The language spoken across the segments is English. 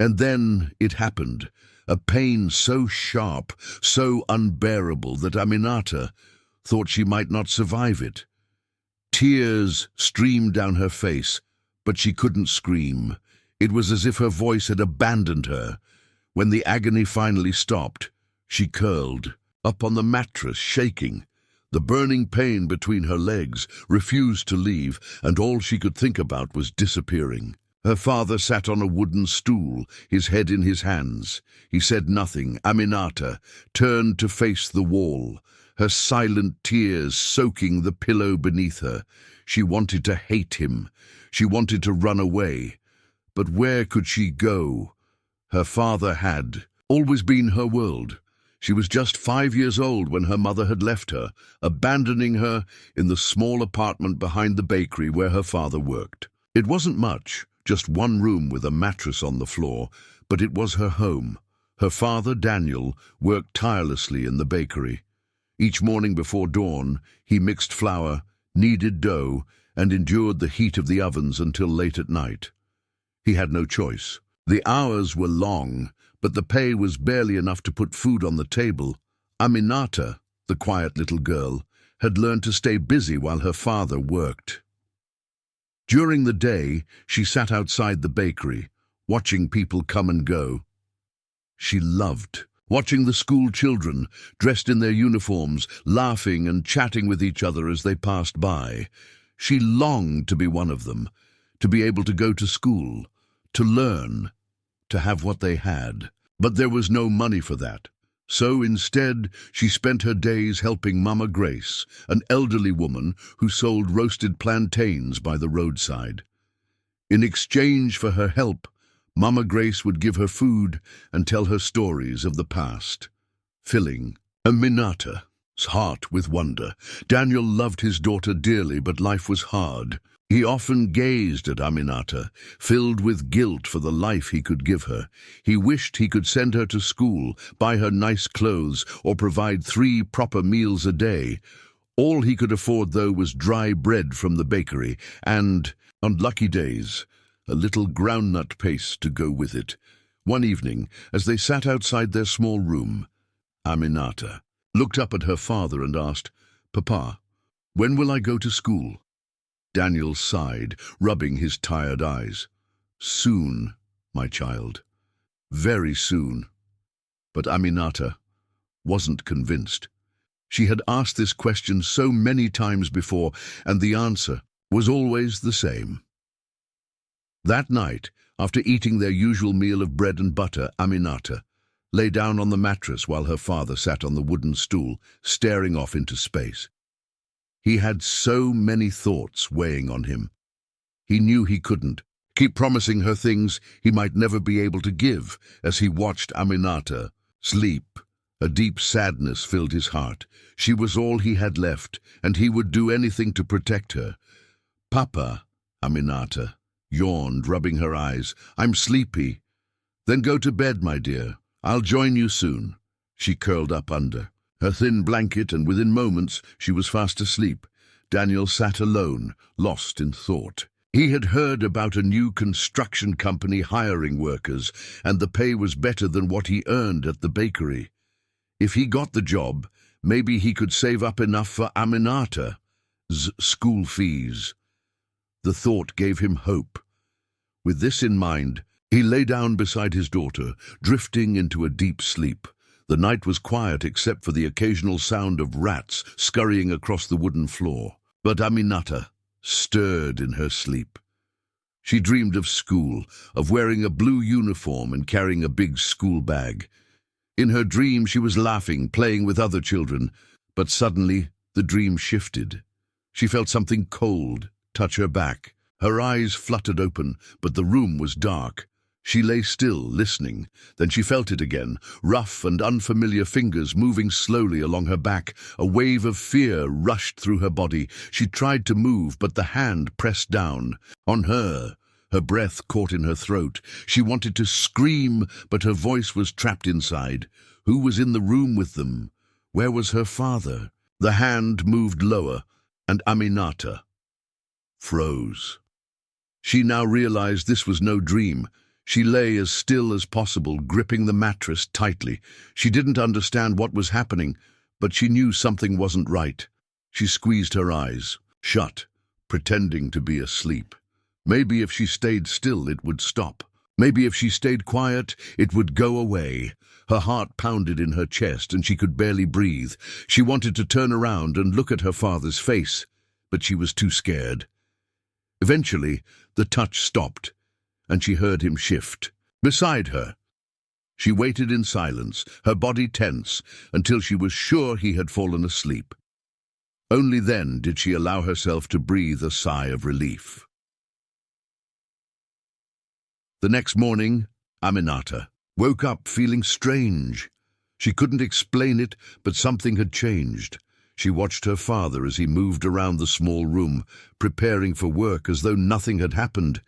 And then it happened, a pain so sharp, so unbearable that Aminata thought she might not survive it. Tears streamed down her face, but she couldn't scream. It was as if her voice had abandoned her. When the agony finally stopped, she curled up on the mattress, shaking. The burning pain between her legs refused to leave, and all she could think about was disappearing. Her father sat on a wooden stool, his head in his hands. He said nothing. Aminata turned to face the wall, her silent tears soaking the pillow beneath her. She wanted to hate him. She wanted to run away. But where could she go? Her father had always been her world. She was just 5 years old when her mother had left her, abandoning her in the small apartment behind the bakery where her father worked. It wasn't much, just one room with a mattress on the floor, but it was her home. Her father, Daniel, worked tirelessly in the bakery. Each morning before dawn, he mixed flour, kneaded dough, and endured the heat of the ovens until late at night. He had no choice. The hours were long, but the pay was barely enough to put food on the table. Aminata, the quiet little girl, had learned to stay busy while her father worked. During the day, she sat outside the bakery, watching people come and go. She loved watching the school children, dressed in their uniforms, laughing and chatting with each other as they passed by. She longed to be one of them, to be able to go to school, to learn, to have what they had. But there was no money for that. So instead, she spent her days helping Mama Grace, an elderly woman who sold roasted plantains by the roadside. In exchange for her help, Mama Grace would give her food and tell her stories of the past, filling Aminata's heart with wonder. Daniel loved his daughter dearly, but life was hard. He often gazed at Aminata, filled with guilt for the life he could give her. He wished he could send her to school, buy her nice clothes, or provide 3 proper meals a day. All he could afford, though, was dry bread from the bakery, and, on lucky days, a little groundnut paste to go with it. One evening, as they sat outside their small room, Aminata looked up at her father and asked, "Papa, when will I go to school?" Daniel sighed, rubbing his tired eyes. "Soon, my child. Very soon." But Aminata wasn't convinced. She had asked this question so many times before, and the answer was always the same. That night, after eating their usual meal of bread and butter, Aminata lay down on the mattress while her father sat on the wooden stool, staring off into space. He had so many thoughts weighing on him. He knew he couldn't keep promising her things he might never be able to give. As he watched Aminata sleep, a deep sadness filled his heart. She was all he had left, and he would do anything to protect her. "Papa," Aminata yawned, rubbing her eyes. "I'm sleepy." "Then go to bed, my dear. I'll join you soon." She curled up under her thin blanket, and within moments she was fast asleep. Daniel sat alone, lost in thought. He had heard about a new construction company hiring workers, and the pay was better than what he earned at the bakery. If he got the job, maybe he could save up enough for Aminata's school fees. The thought gave him hope. With this in mind, he lay down beside his daughter, drifting into a deep sleep. The night was quiet except for the occasional sound of rats scurrying across the wooden floor. But Aminata stirred in her sleep. She dreamed of school, of wearing a blue uniform and carrying a big school bag. In her dream, she was laughing, playing with other children. But suddenly, the dream shifted. She felt something cold touch her back. Her eyes fluttered open, but the room was dark. She lay still, listening. Then she felt it again, rough and unfamiliar fingers moving slowly along her back. A wave of fear rushed through her body. She tried to move, but the hand pressed down on her. Her breath caught in her throat. She wanted to scream, but her voice was trapped inside. Who was in the room with them? Where was her father? The hand moved lower, and Aminata froze. She now realized this was no dream. She lay as still as possible, gripping the mattress tightly. She didn't understand what was happening, but she knew something wasn't right. She squeezed her eyes shut, pretending to be asleep. Maybe if she stayed still, it would stop. Maybe if she stayed quiet, it would go away. Her heart pounded in her chest, and she could barely breathe. She wanted to turn around and look at her father's face, but she was too scared. Eventually, the touch stopped, and she heard him shift beside her. She waited in silence, her body tense, until she was sure he had fallen asleep. Only then did she allow herself to breathe a sigh of relief. The next morning, Aminata woke up feeling strange. She couldn't explain it, but something had changed. She watched her father as he moved around the small room, preparing for work as though nothing had happened.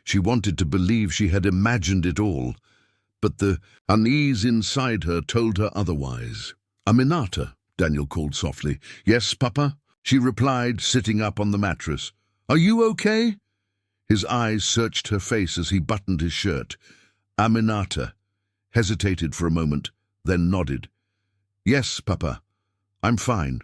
She wanted to believe she had imagined it all, but the unease inside her told her otherwise. "Aminata," Daniel called softly. "Yes, Papa?" she replied, sitting up on the mattress. "Are you okay?" His eyes searched her face as he buttoned his shirt. Aminata hesitated for a moment, then nodded. "Yes, Papa, I'm fine."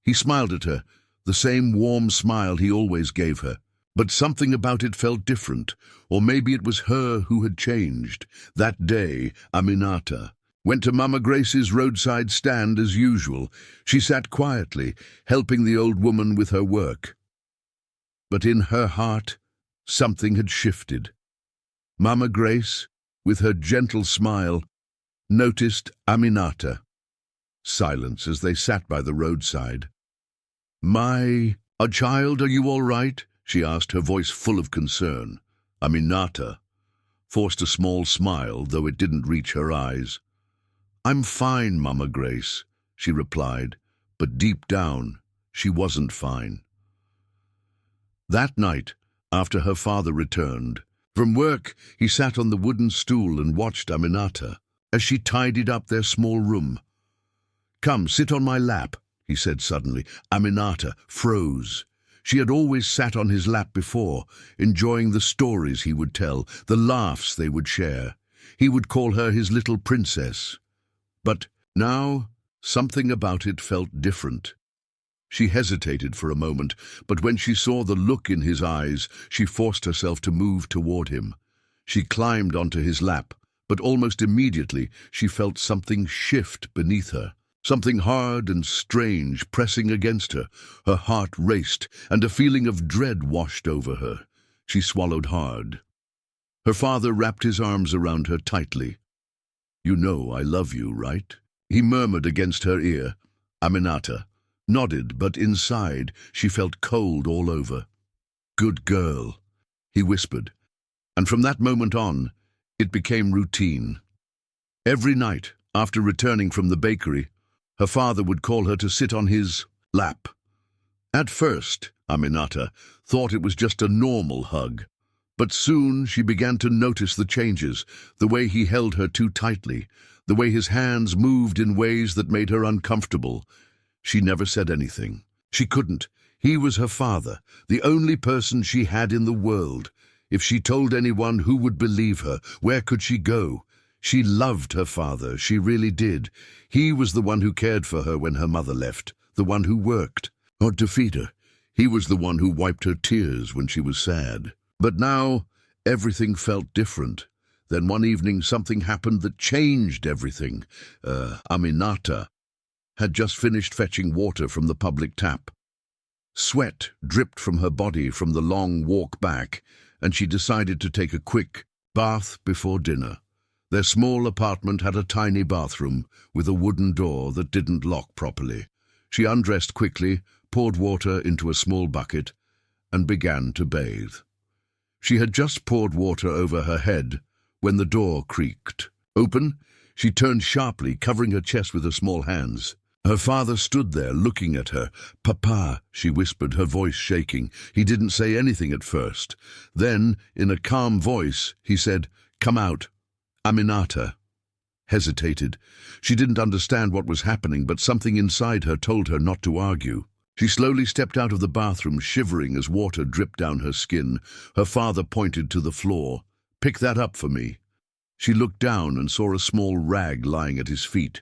He smiled at her, the same warm smile he always gave her. But something about it felt different, or maybe it was her who had changed. That day, Aminata went to Mama Grace's roadside stand as usual. She sat quietly, helping the old woman with her work. But in her heart, something had shifted. Mama Grace, with her gentle smile, noticed Aminata. Silence as they sat by the roadside. "A child, are you all right?" she asked, her voice full of concern. Aminata forced a small smile, though it didn't reach her eyes. "I'm fine, Mama Grace," she replied, but deep down, she wasn't fine. That night, after her father returned from work, he sat on the wooden stool and watched Aminata as she tidied up their small room. "Come, sit on my lap," he said suddenly. Aminata froze. She had always sat on his lap before, enjoying the stories he would tell, the laughs they would share. He would call her his little princess. But now, something about it felt different. She hesitated for a moment, but when she saw the look in his eyes, she forced herself to move toward him. She climbed onto his lap, but almost immediately she felt something shift beneath her. Something hard and strange pressing against her. Her heart raced, and a feeling of dread washed over her. She swallowed hard. Her father wrapped his arms around her tightly. "You know I love you, right?" he murmured against her ear. Aminata nodded, but inside she felt cold all over. "Good girl," he whispered, and from that moment on, it became routine. Every night, after returning from the bakery, her father would call her to sit on his lap. At first, Aminata thought it was just a normal hug, but soon she began to notice the changes, the way he held her too tightly, the way his hands moved in ways that made her uncomfortable. She never said anything. She couldn't. He was her father, the only person she had in the world. If she told anyone, who would believe her? Where could she go? She loved her father, she really did. He was the one who cared for her when her mother left, the one who worked, or to feed her. He was the one who wiped her tears when she was sad. But now, everything felt different. Then one evening something happened that changed everything. Aminata had just finished fetching water from the public tap. Sweat dripped from her body from the long walk back, and she decided to take a quick bath before dinner. Their small apartment had a tiny bathroom with a wooden door that didn't lock properly. She undressed quickly, poured water into a small bucket, and began to bathe. She had just poured water over her head when the door creaked open. She turned sharply, covering her chest with her small hands. Her father stood there looking at her. "Papa," she whispered, her voice shaking. He didn't say anything at first. Then, in a calm voice, he said, "Come out." Aminata hesitated. She didn't understand what was happening, but something inside her told her not to argue. She slowly stepped out of the bathroom, shivering as water dripped down her skin. Her father pointed to the floor. Pick that up for me." She looked down and saw a small rag lying at his feet.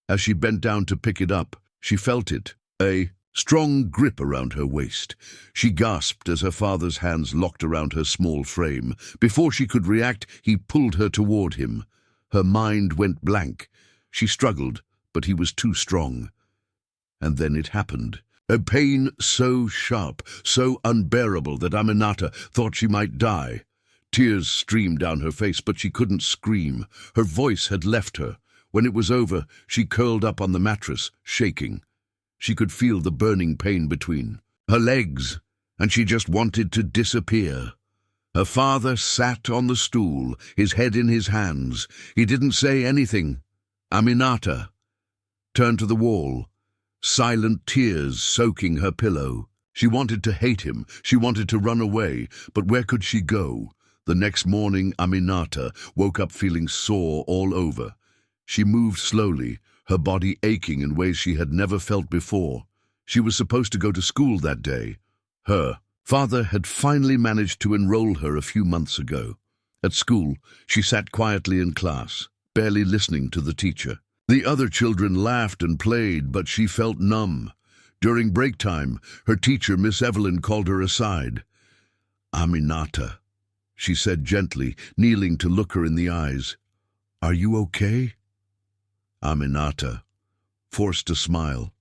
As she bent down to pick it up, she felt it, a strong grip around her waist. She gasped as her father's hands locked around her small frame. Before she could react, he pulled her toward him. Her mind went blank. She struggled, but he was too strong. And then it happened. A pain so sharp, so unbearable that Aminata thought she might die. Tears streamed down her face, but she couldn't scream. Her voice had left her. When it was over, she curled up on the mattress, shaking. She could feel the burning pain between her legs, and she just wanted to disappear. Her father sat on the stool, his head in his hands. He didn't say anything. Aminata turned to the wall, silent tears soaking her pillow. She wanted to hate him. She wanted to run away, but where could she go? The next morning, Aminata woke up feeling sore all over. She moved slowly, her body aching in ways she had never felt before. She was supposed to go to school that day. Her father had finally managed to enroll her a few months ago. At school, she sat quietly in class, barely listening to the teacher. The other children laughed and played, but she felt numb. During break time, her teacher, Miss Evelyn, called her aside. "Aminata," she said gently, kneeling to look her in the eyes. "Are you okay?" Aminata forced a smile.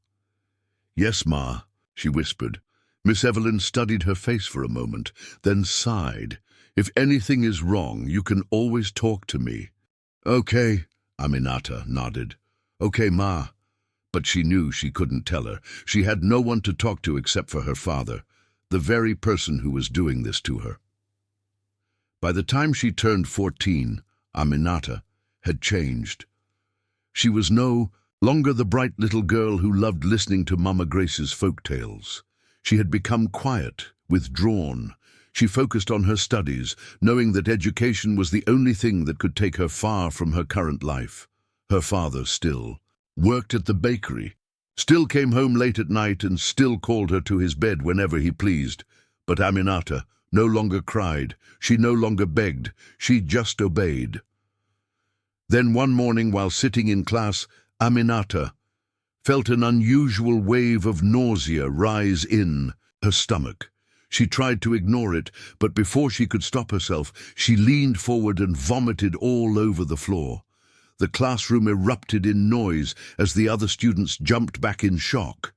"Yes, Ma," she whispered. Miss Evelyn studied her face for a moment, then sighed. "If anything is wrong, you can always talk to me." "Okay," Aminata nodded. "Okay, Ma." But she knew she couldn't tell her. She had no one to talk to except for her father, the very person who was doing this to her. By the time she turned 14, Aminata had changed. She was no longer the bright little girl who loved listening to Mama Grace's folk tales. She had become quiet, withdrawn. She focused on her studies, knowing that education was the only thing that could take her far from her current life. Her father still worked at the bakery, still came home late at night, and still called her to his bed whenever he pleased. But Aminata no longer cried. She no longer begged. She just obeyed. Then one morning, while sitting in class, Aminata felt an unusual wave of nausea rise in her stomach. She tried to ignore it, but before she could stop herself, she leaned forward and vomited all over the floor. The classroom erupted in noise as the other students jumped back in shock.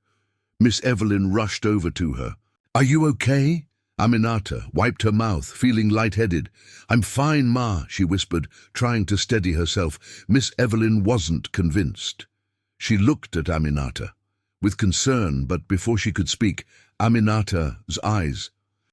Miss Evelyn rushed over to her. "Are you okay?" Aminata wiped her mouth, feeling lightheaded. "I'm fine, Ma," she whispered, trying to steady herself. Miss Evelyn wasn't convinced. She looked at Aminata with concern, but before she could speak, Aminata's eyes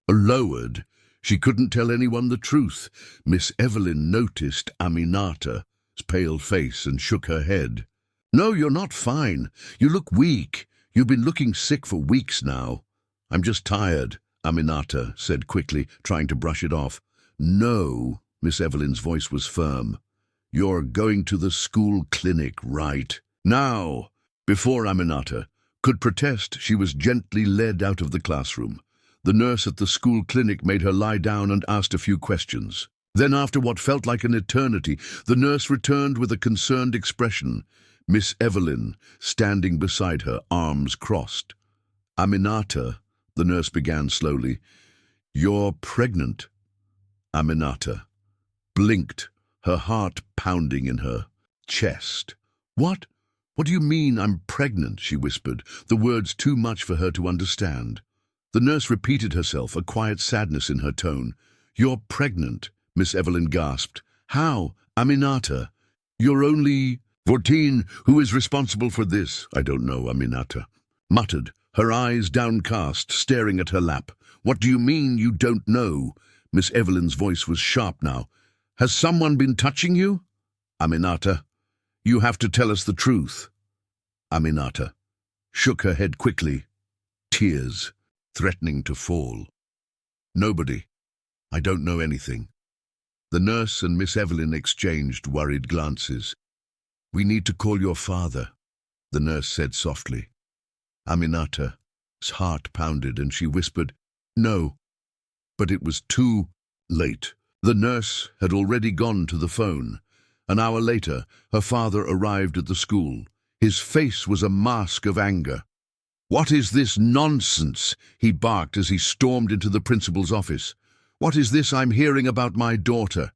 lowered. She couldn't tell anyone the truth. Miss Evelyn noticed Aminata's pale face and shook her head. "No, you're not fine. You look weak. You've been looking sick for weeks now." "I'm just tired," Aminata said quickly, trying to brush it off. "No," Miss Evelyn's voice was firm. "You're going to the school clinic right now." Before Aminata could protest, she was gently led out of the classroom. The nurse at the school clinic made her lie down and asked a few questions. Then, after what felt like an eternity, the nurse returned with a concerned expression, Miss Evelyn standing beside her, arms crossed. "Aminata," the nurse began slowly, "you're pregnant." Aminata blinked, her heart pounding in her chest. "What? What do you mean I'm pregnant?" she whispered, the words too much for her to understand. The nurse repeated herself, a quiet sadness in her tone. "You're pregnant," Miss Evelyn gasped. "How? Aminata, you're only 14. Who is responsible for this?" "I don't know," Aminata muttered, her eyes downcast, staring at her lap. "What do you mean you don't know?" Miss Evelyn's voice was sharp now. "Has someone been touching you?" "Aminata, you have to tell us the truth." Aminata shook her head quickly, tears threatening to fall. "Nobody. I don't know anything." The nurse and Miss Evelyn exchanged worried glances. "We need to call your father," the nurse said softly. Aminata's heart pounded and she whispered, "No." But it was too late. The nurse had already gone to the phone. An hour later, her father arrived at the school. His face was a mask of anger. "What is this nonsense?" he barked as he stormed into the principal's office. "What is this I'm hearing about my daughter?"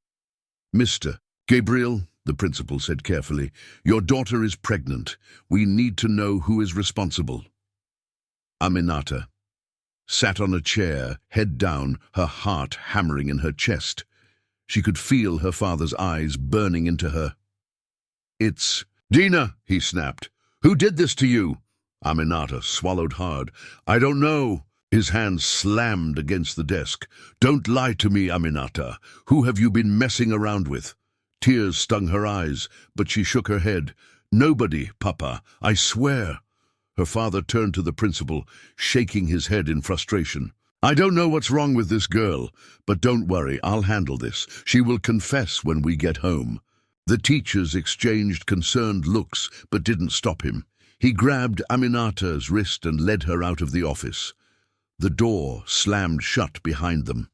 "Mr. Gabriel," the principal said carefully, "your daughter is pregnant. We need to know who is responsible." Aminata sat on a chair, head down, her heart hammering in her chest. She could feel her father's eyes burning into her. "It's Dina," he snapped. "Who did this to you?" Aminata swallowed hard. "I don't know." His hand slammed against the desk. "Don't lie to me, Aminata. Who have you been messing around with?" Tears stung her eyes, but she shook her head. "Nobody, Papa, I swear." Her father turned to the principal, shaking his head in frustration. "I don't know what's wrong with this girl, but don't worry, I'll handle this. She will confess when we get home." The teachers exchanged concerned looks, but didn't stop him. He grabbed Aminata's wrist and led her out of the office. The door slammed shut behind them.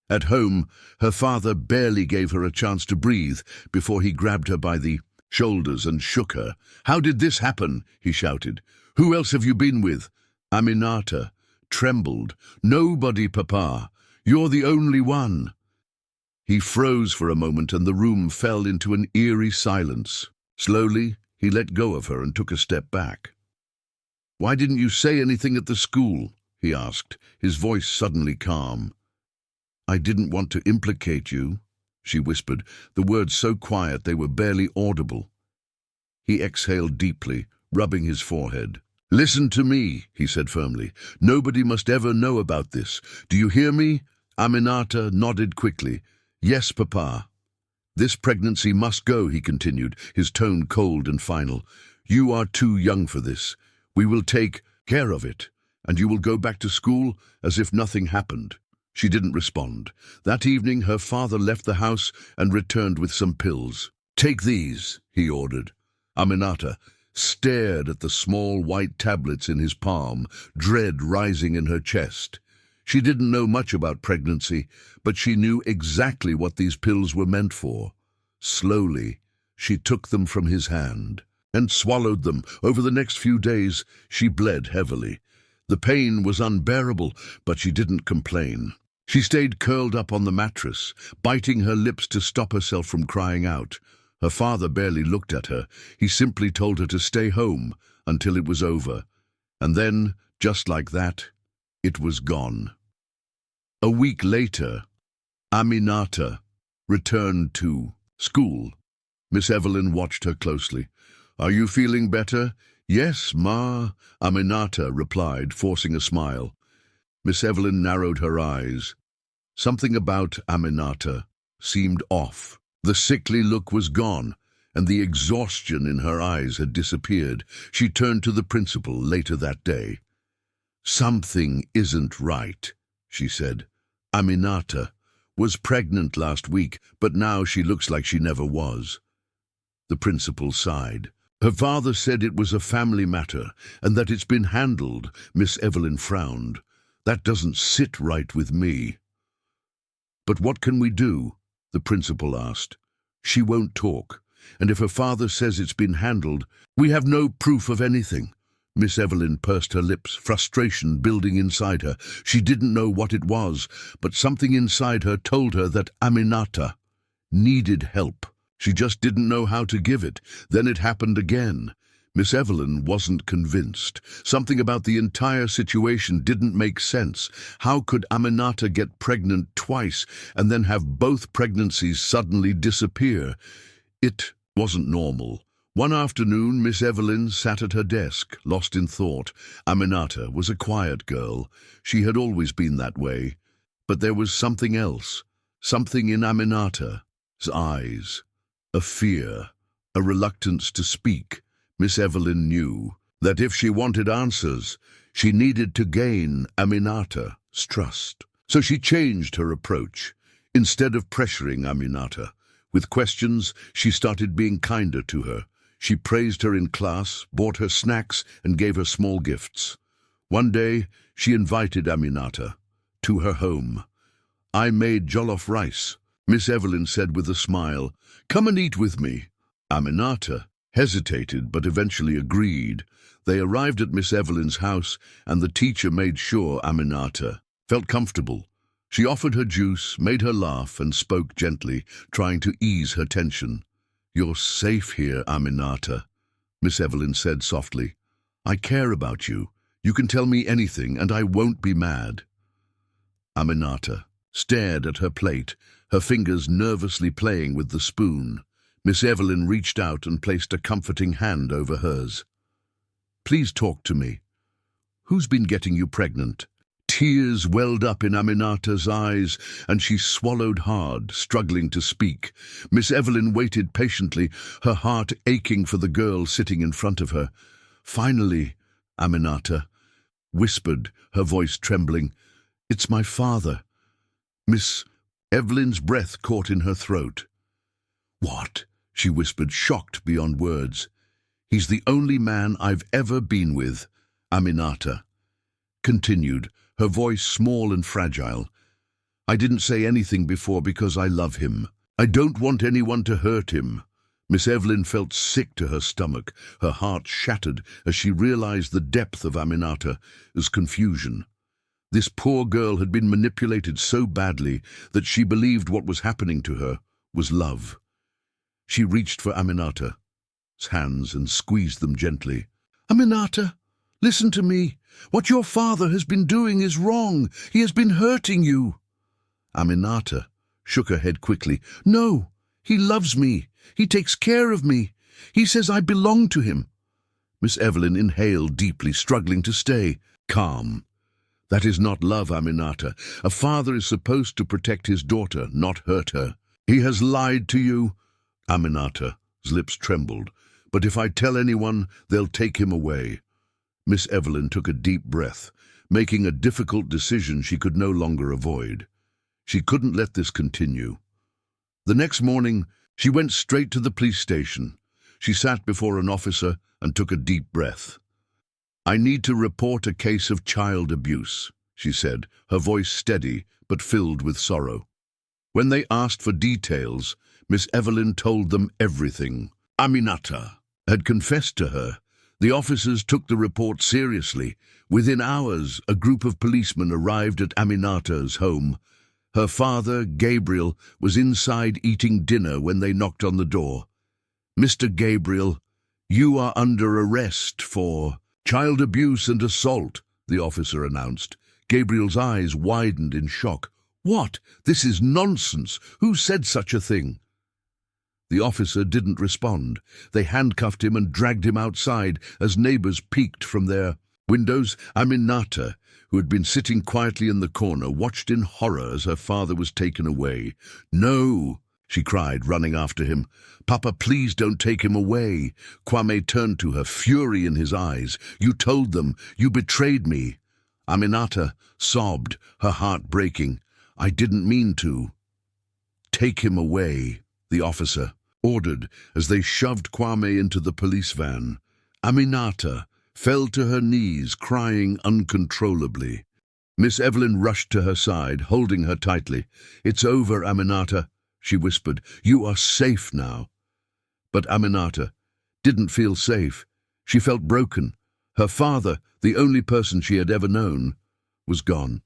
At home, her father barely gave her a chance to breathe before he grabbed her by the shoulders and shook her. "How did this happen?" he shouted. "Who else have you been with?" Aminata trembled. "Nobody, Papa. You're the only one." He froze for a moment and the room fell into an eerie silence. Slowly, he let go of her and took a step back. "Why didn't you say anything at the school?" he asked, his voice suddenly calm. "I didn't want to implicate you," she whispered, the words so quiet they were barely audible. He exhaled deeply, rubbing his forehead. "Listen to me," he said firmly. "Nobody must ever know about this. Do you hear me?" Aminata nodded quickly. "Yes, Papa." "This pregnancy must go," he continued, his tone cold and final. "You are too young for this. We will take care of it, and you will go back to school as if nothing happened." She didn't respond. That evening, her father left the house and returned with some pills. "Take these," he ordered. Aminata stared at the small white tablets in his palm, dread rising in her chest. She didn't know much about pregnancy, but she knew exactly what these pills were meant for. Slowly, she took them from his hand and swallowed them. Over the next few days, she bled heavily. The pain was unbearable, but she didn't complain. She stayed curled up on the mattress, biting her lips to stop herself from crying out. Her father barely looked at her. He simply told her to stay home until it was over. And then, just like that, it was gone. A week later, Aminata returned to school. Miss Evelyn watched her closely. "Are you feeling better?" "Yes, Ma," Aminata replied, forcing a smile. Miss Evelyn narrowed her eyes. Something about Aminata seemed off. The sickly look was gone, and the exhaustion in her eyes had disappeared. She turned to the principal later that day. "Something isn't right," she said. "Aminata was pregnant last week, but now she looks like she never was." The principal sighed. "Her father said it was a family matter, and that it's been handled." Miss Evelyn frowned. "That doesn't sit right with me." "But what can we do?" the principal asked. "She won't talk, and if her father says it's been handled, we have no proof of anything." Miss Evelyn pursed her lips, frustration building inside her. She didn't know what it was, but something inside her told her that Aminata needed help. She just didn't know how to give it. Then it happened again. Miss Evelyn wasn't convinced. Something about the entire situation didn't make sense. How could Aminata get pregnant twice and then have both pregnancies suddenly disappear? It wasn't normal. One afternoon, Miss Evelyn sat at her desk, lost in thought. Aminata was a quiet girl. She had always been that way. But there was something else. Something in Aminata's eyes. A fear, a reluctance to speak. Miss Evelyn knew that if she wanted answers, she needed to gain Aminata's trust. So she changed her approach. Instead of pressuring Aminata with questions, she started being kinder to her. She praised her in class, bought her snacks, and gave her small gifts. One day, she invited Aminata to her home. "I made jollof rice," Miss Evelyn said with a smile. "Come and eat with me." Aminata hesitated but eventually agreed. They arrived at Miss Evelyn's house, and the teacher made sure Aminata felt comfortable. She offered her juice, made her laugh, and spoke gently, trying to ease her tension. "You're safe here, Aminata," Miss Evelyn said softly. "I care about you. You can tell me anything, and I won't be mad." Aminata stared at her plate, her fingers nervously playing with the spoon. Miss Evelyn reached out and placed a comforting hand over hers. "Please talk to me. Who's been getting you pregnant?" Tears welled up in Aminata's eyes, and she swallowed hard, struggling to speak. Miss Evelyn waited patiently, her heart aching for the girl sitting in front of her. "Finally," Aminata whispered, her voice trembling, "it's my father." Miss Evelyn's breath caught in her throat. "What?" she whispered, shocked beyond words. "He's the only man I've ever been with," Aminata continued, her voice small and fragile. "I didn't say anything before because I love him. I don't want anyone to hurt him." Miss Evelyn felt sick to her stomach, her heart shattered as she realized the depth of Aminata's confusion. This poor girl had been manipulated so badly that she believed what was happening to her was love. She reached for Aminata's hands and squeezed them gently. "Aminata, listen to me. What your father has been doing is wrong. He has been hurting you." Aminata shook her head quickly. "No, he loves me. He takes care of me. He says I belong to him." Miss Evelyn inhaled deeply, struggling to stay calm. "That is not love, Aminata. A father is supposed to protect his daughter, not hurt her. He has lied to you." Aminata's lips trembled. "But if I tell anyone, they'll take him away." Miss Evelyn took a deep breath, making a difficult decision she could no longer avoid. She couldn't let this continue. The next morning, she went straight to the police station. She sat before an officer and took a deep breath. "I need to report a case of child abuse," she said, her voice steady but filled with sorrow. When they asked for details, Miss Evelyn told them everything. Aminata had confessed to her. The officers took the report seriously. Within hours, a group of policemen arrived at Aminata's home. Her father, Gabriel, was inside eating dinner when they knocked on the door. "Mr. Gabriel, you are under arrest for child abuse and assault," the officer announced. Gabriel's eyes widened in shock. "What? This is nonsense. Who said such a thing?" The officer didn't respond. They handcuffed him and dragged him outside as neighbors peeked from their windows. Aminata, who had been sitting quietly in the corner, watched in horror as her father was taken away. "No!" she cried, running after him. "Papa, please don't take him away." Kwame turned to her, fury in his eyes. "You told them. You betrayed me." Aminata sobbed, her heart breaking. "I didn't mean to." "Take him away," the officer ordered as they shoved Kwame into the police van. Aminata fell to her knees, crying uncontrollably. Miss Evelyn rushed to her side, holding her tightly. "It's over, Aminata," she whispered. "You are safe now." But Aminata didn't feel safe. She felt broken. Her father, the only person she had ever known, was gone.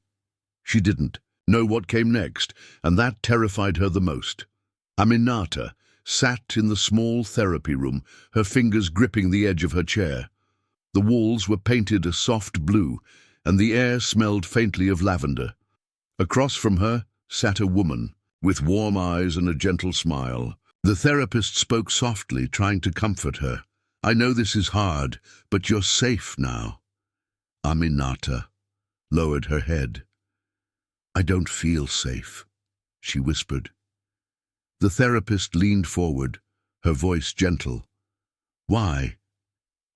She didn't know what came next, and that terrified her the most. Aminata sat in the small therapy room, her fingers gripping the edge of her chair. The walls were painted a soft blue, and the air smelled faintly of lavender. Across from her sat a woman, with warm eyes and a gentle smile. The therapist spoke softly, trying to comfort her. "I know this is hard, but you're safe now." Aminata lowered her head. "I don't feel safe," she whispered. The therapist leaned forward, her voice gentle. "Why?"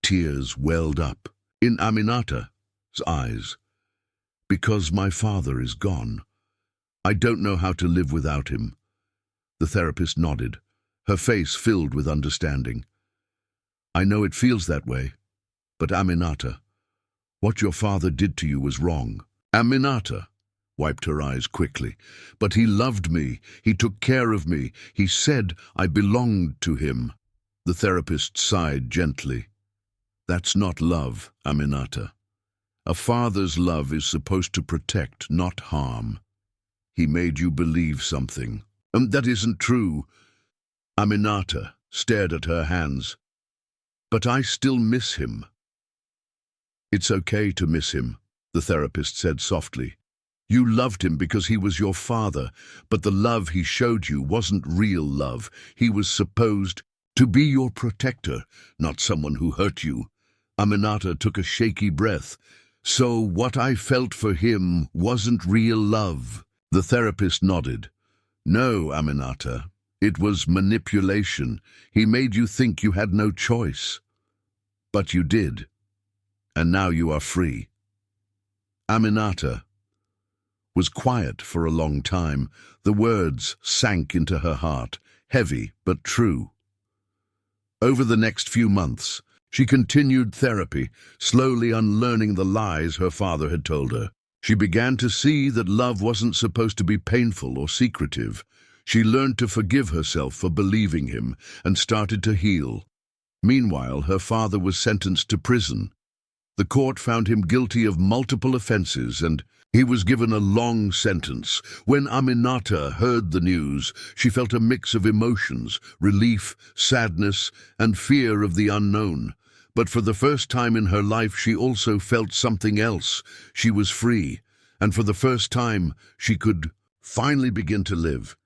Tears welled up in Aminata's eyes. "Because my father is gone. I don't know how to live without him." The therapist nodded, her face filled with understanding. "I know it feels that way, but Aminata, what your father did to you was wrong." Aminata wiped her eyes quickly. But he loved me. He took care of me. He said I belonged to him. The therapist sighed gently. That's not love, Aminata. A father's love is supposed to protect, not harm. He made you believe something. That isn't true. Aminata stared at her hands. But I still miss him. It's okay to miss him, the therapist said softly. You loved him because he was your father, but the love he showed you wasn't real love. He was supposed to be your protector, not someone who hurt you. Aminata took a shaky breath. So what I felt for him wasn't real love. The therapist nodded. No, Aminata. It was manipulation. He made you think you had no choice. But you did. And now you are free. Aminata was quiet for a long time. The words sank into her heart, heavy but true. Over the next few months, she continued therapy, slowly unlearning the lies her father had told her. She began to see that love wasn't supposed to be painful or secretive. She learned to forgive herself for believing him and started to heal. Meanwhile, her father was sentenced to prison. The court found him guilty of multiple offenses and he was given a long sentence. When Aminata heard the news, she felt a mix of emotions, relief, sadness, and fear of the unknown. But for the first time in her life, she also felt something else. She was free, and for the first time, she could finally begin to live.